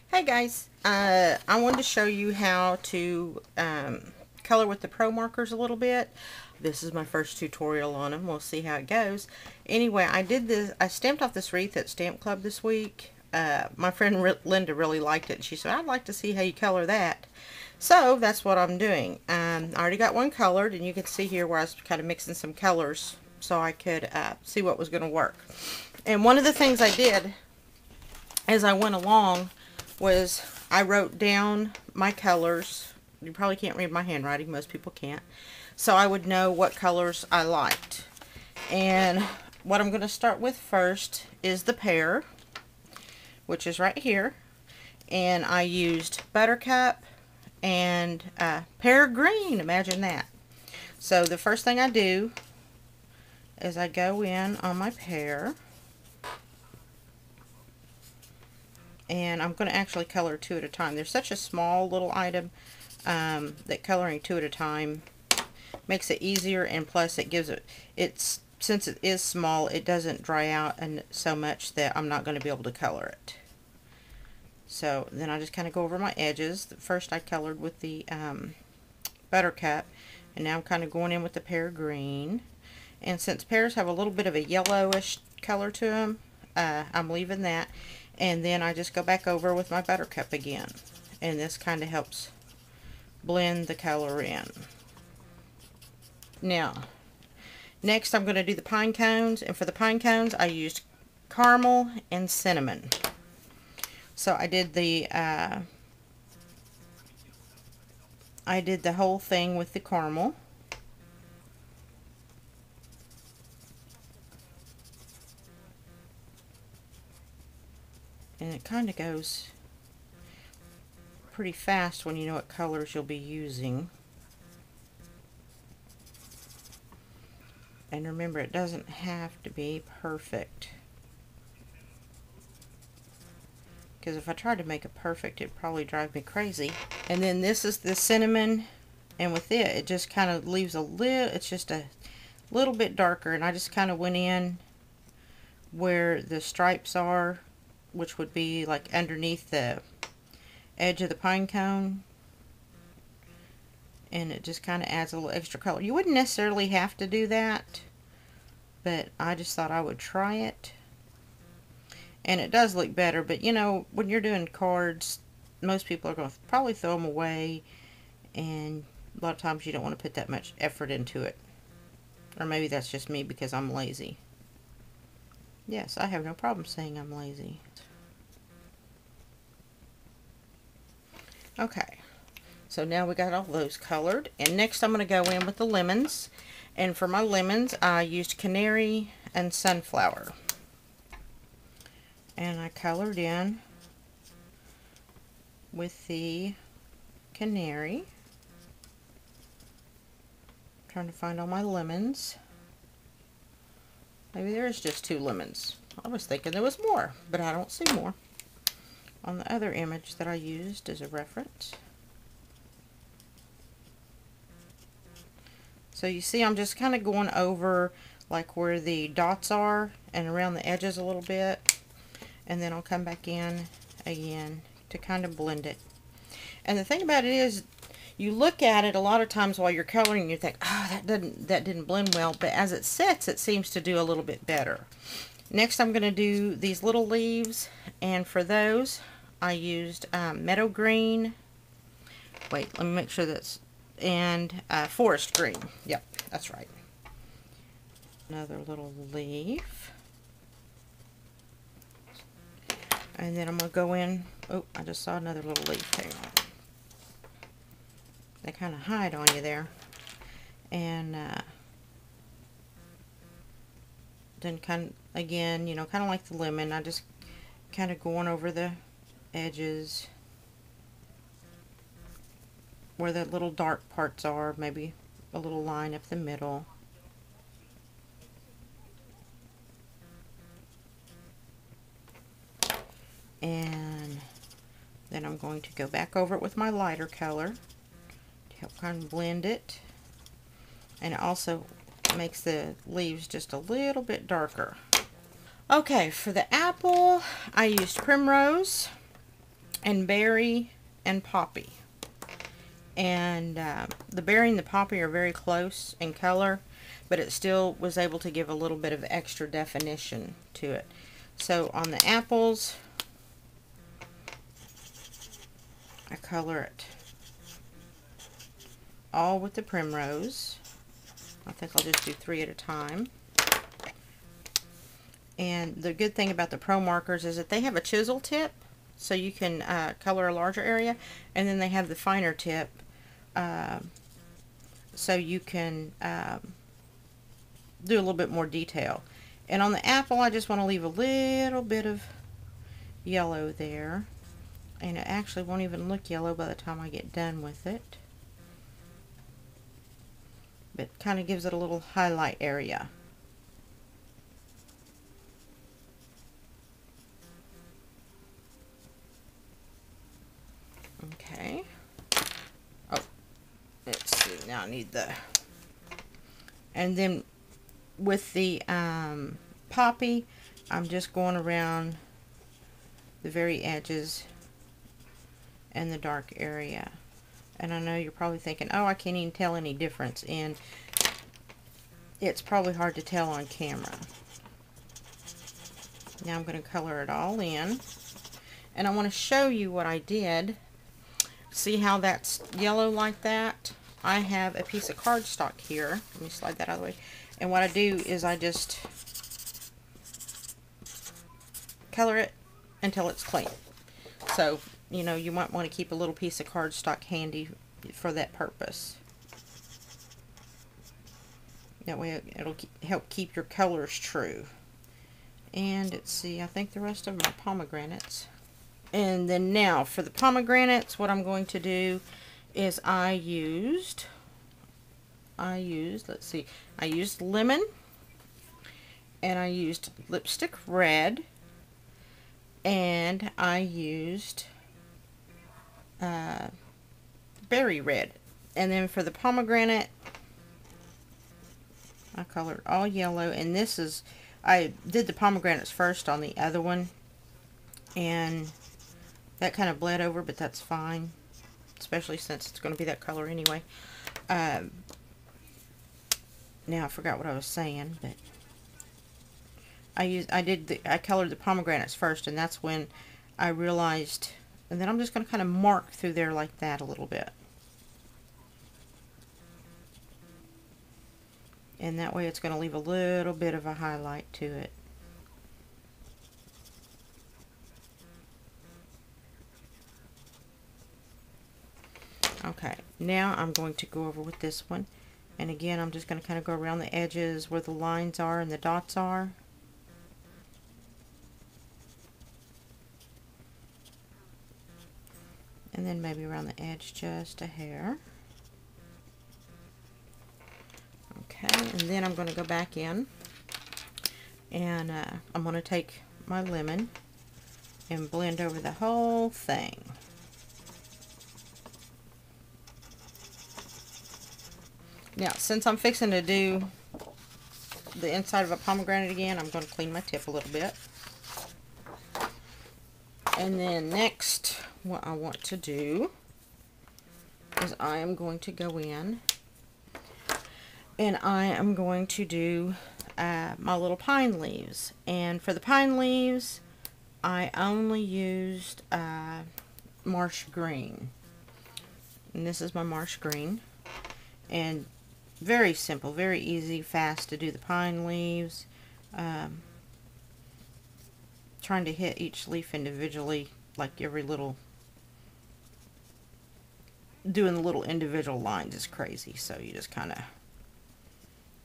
Hey guys, I wanted to show you how to color with the ProMarkers a little bit. This is my first tutorial on them. We'll see how it goes. Anyway, I stamped off this wreath at Stamp Club this week. My friend Linda really liked it, and she said, I'd like to see how you color that. So that's what I'm doing. I already got one colored, and you can see here where I was kind of mixing some colors so I could see what was going to work. And one of the things I did as I went along was I wrote down my colors. You probably can't read my handwriting, most people can't, so I would know what colors I liked. And what I'm going to start with first is the pear, which is right here, and I used Buttercup and pear green. Imagine that. So the first thing I do is I go in on my pear, and I'm going to actually color two at a time. They're such a small little item that coloring two at a time makes it easier, and plus it gives it, since it is small, it doesn't dry out and so much that I'm not going to be able to color it. So then I just kind of go over my edges. First I colored with the Buttercup, and now I'm kind of going in with the pear green. And since pears have a little bit of a yellowish color to them, I'm leaving that. And then I just go back over with my Buttercup again. And this kind of helps blend the color in. Now, next I'm going to do the pine cones. And for the pine cones, I used caramel and cinnamon. So I did the whole thing with the caramel. And it kind of goes pretty fast when you know what colors you'll be using. And remember, it doesn't have to be perfect, because if I tried to make it perfect, it'd probably drive me crazy. And then this is the cinnamon, and with it just kind of leaves a little, it's just a little bit darker, and I just kind of went in where the stripes are, which would be like underneath the edge of the pine cone, and it just kind of adds a little extra color. You wouldn't necessarily have to do that, but I just thought I would try it, and it does look better. But you know, when you're doing cards, most people are going to probably throw them away, and a lot of times you don't want to put that much effort into it. Or maybe that's just me because I'm lazy. Yes, I have no problem saying I'm lazy. Okay, so now we got all those colored, and next I'm going to go in with the lemons. And for my lemons, I used canary and sunflower. And I colored in with the canary. I'm trying to find all my lemons. Maybe there's just 2 lemons. I was thinking there was more, but I don't see more on the other image that I used as a reference. So you see, I'm just kind of going over like where the dots are and around the edges a little bit, and then I'll come back in again to kind of blend it. And the thing about it is, you look at it a lot of times while you're coloring and you think, oh, that didn't blend well, but as it sets, it seems to do a little bit better. Next I'm going to do these little leaves, and for those I used meadow green. Wait, let me make sure that's, and forest green. Yep, that's right. Another little leaf. And then I'm going to go in, oh, I just saw another little leaf there. They kind of hide on you there. And then kind of, again, you know, kind of like the lemon, I just kind of going over the edges where the little dark parts are, maybe a little line up the middle. And then I'm going to go back over it with my lighter color to help kind of blend it. And it also makes the leaves just a little bit darker. Okay, for the apple, I used Primrose. and berry and poppy. And the berry and the poppy are very close in color, but it still was able to give a little bit of extra definition to it. So on the apples, I color it all with the primrose. I think I'll just do 3 at a time. And the good thing about the ProMarkers is that they have a chisel tip, so you can color a larger area, and then they have the finer tip, so you can do a little bit more detail. And on the apple, I just want to leave a little bit of yellow there, and it actually won't even look yellow by the time I get done with it. But it kind of gives it a little highlight area. Okay. Oh, let's see. Now I need the... And then with the poppy, I'm just going around the very edges and the dark area. And I know you're probably thinking, oh, I can't even tell any difference. And it's probably hard to tell on camera. Now I'm going to color it all in. And I want to show you what I did. See how that's yellow like that? I have a piece of cardstock here. Let me slide that out of the way. And what I do is I just color it until it's clean. So, you know, you might want to keep a little piece of cardstock handy for that purpose. That way it'll help keep your colors true. And let's see, I think the rest of them are pomegranates. And then now for the pomegranates, what I'm going to do is I used, let's see, I used lemon, and I used lipstick red, and I used berry red. And then for the pomegranate, I colored all yellow, and this is, I did the pomegranates first on the other one, and that kind of bled over, but that's fine, especially since it's going to be that color anyway. Now I forgot what I was saying, but I colored the pomegranates first, and that's when I realized, and then I'm just going to kind of mark through there like that a little bit. And that way it's going to leave a little bit of a highlight to it. Okay, now I'm going to go over with this one. And again, I'm just going to kind of go around the edges where the lines are and the dots are. And then maybe around the edge just a hair. Okay, and then I'm going to go back in. And I'm going to take my lemon and blend over the whole thing. Now, since I'm fixing to do the inside of a pomegranate again, I'm going to clean my tip a little bit. And then next, what I want to do is I am going to go in and I am going to do my little pine leaves. And for the pine leaves, I only used marsh green. And this is my marsh green. And very simple, very easy, fast to do the pine leaves. Trying to hit each leaf individually, like every little, doing the little individual lines is crazy, so you just kind of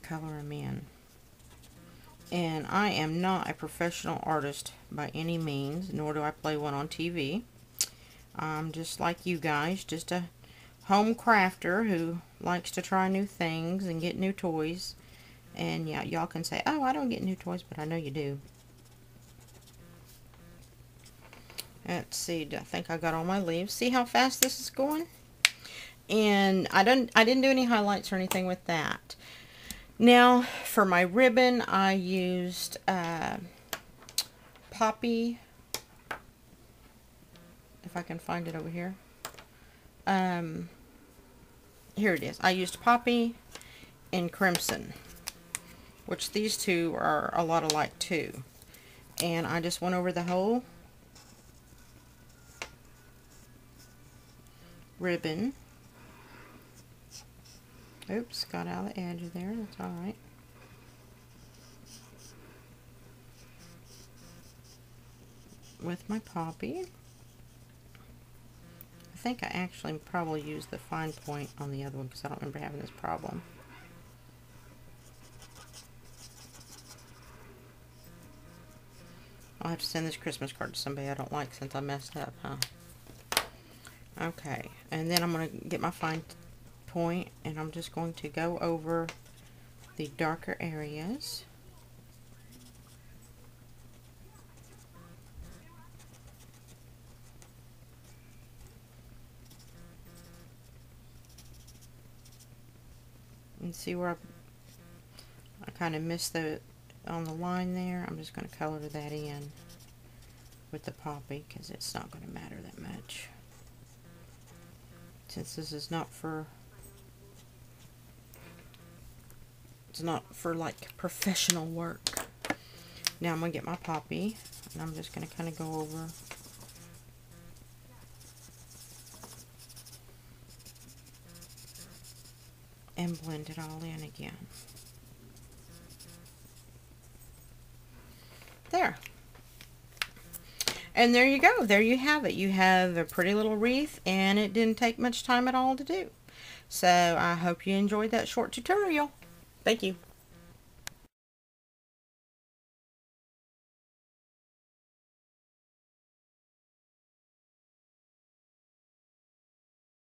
color them in. And I am not a professional artist by any means, nor do I play one on TV. I'm just like you guys, just a home crafter who likes to try new things and get new toys. And yeah, y'all can say, oh, I don't get new toys, but I know you do. Let's see, I think I got all my leaves. See how fast this is going? And I didn't do any highlights or anything with that. Now, for my ribbon, I used poppy if I can find it over here. Here it is. I used Poppy and Crimson, which these two are a lot alike too. And I just went over the whole ribbon. Oops, got out of the edge of there. That's alright. With my Poppy. I think I actually probably used the fine point on the other one because I don't remember having this problem. I'll have to send this Christmas card to somebody I don't like since I messed up, huh? Okay, and then I'm going to get my fine point and I'm just going to go over the darker areas. And see where I kind of missed on the line there. I'm just going to color that in with the Poppy because it's not going to matter that much. Since this is not for, it's not for like professional work. Now I'm going to get my Poppy and I'm just going to kind of go over and blend it all in again. There. And there you go. There you have it. You have a pretty little wreath and it didn't take much time at all to do. So I hope you enjoyed that short tutorial. Thank you.